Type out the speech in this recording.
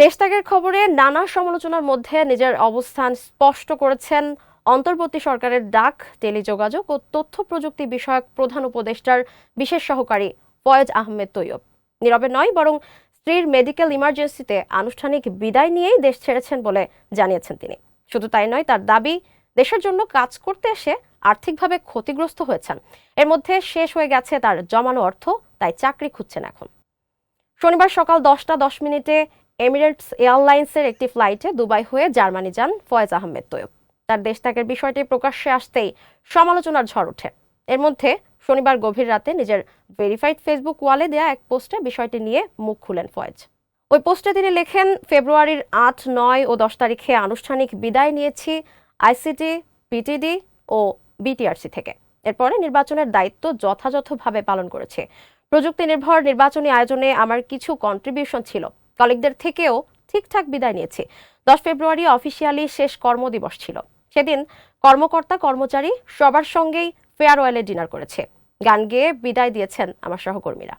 দেশত্যাগের খবরে নানা সমালোচনার মধ্যে নিজের অবস্থান স্পষ্ট করেছেন অন্তর্বর্তী সরকারের ডাক, টেলিযোগাযোগ ও তথ্য প্রযুক্তি বিষয়ক প্রধান উপদেষ্টার বিশেষ সহকারী ফয়েজ আহমেদ তৈয়ব। নীরবে নয়, বরং স্ত্রীর মেডিকেল ইমার্জেন্সিতে আনুষ্ঠানিক বিদায় নিয়েই দেশ ছেড়েছেন বলে জানিয়েছেন তিনি। শুধু তাই নয়, তার দাবি, দেশের জন্য কাজ করতে এসে আর্থিকভাবে ক্ষতিগ্রস্ত হয়েছেন। এর মধ্যে শেষ হয়ে গেছে তার জমানো অর্থ, তাই চাকরি খুঁজছেন এখন। শনিবার সকাল 10টা 10 মিনিটে এমিরেটস এয়ারলাইন্সের একটি ফ্লাইটে দুবাই হয়ে জার্মানি যান ফয়েজ আহমেদ তৈয়ব। তার দেশত্যাগের বিষয়টি প্রকাশ্যে আসতেই সমালোচনার ঝড় ওঠে। এর মধ্যে শনিবার গভীর রাতে নিজের ভেরিফাইড ফেসবুক ওয়ালে দেয়া এক পোস্টে বিষয়টি নিয়ে মুখ খুলেন ফয়েজ। ওই পোস্টে তিনি লেখেন, ফেব্রুয়ারির 8, 9 ও 10 তারিখে আনুষ্ঠানিক বিদায় নিয়েছি আইসিটি, পিটিডি ও বিটিআরসি থেকে। এরপরে নির্বাচনের দায়িত্ব যথাযথভাবে পালন করেছে। প্রযুক্তি নির্ভর নির্বাচনী আয়োজনে আমার কিছু কন্ট্রিবিউশন ছিল। কলিগদের থেকেও ঠিকঠাক বিদায় নিয়েছি। 10 ফেব্রুয়ারি অফিসিয়ালি শেষ কর্মদিবস ছিল। সেদিন কর্মকর্তা কর্মচারী সবার সঙ্গেই ফেয়ারওয়েলে ডিনার করেছে। গান গেয়ে বিদায় দিয়েছেন আমার সহকর্মীরা।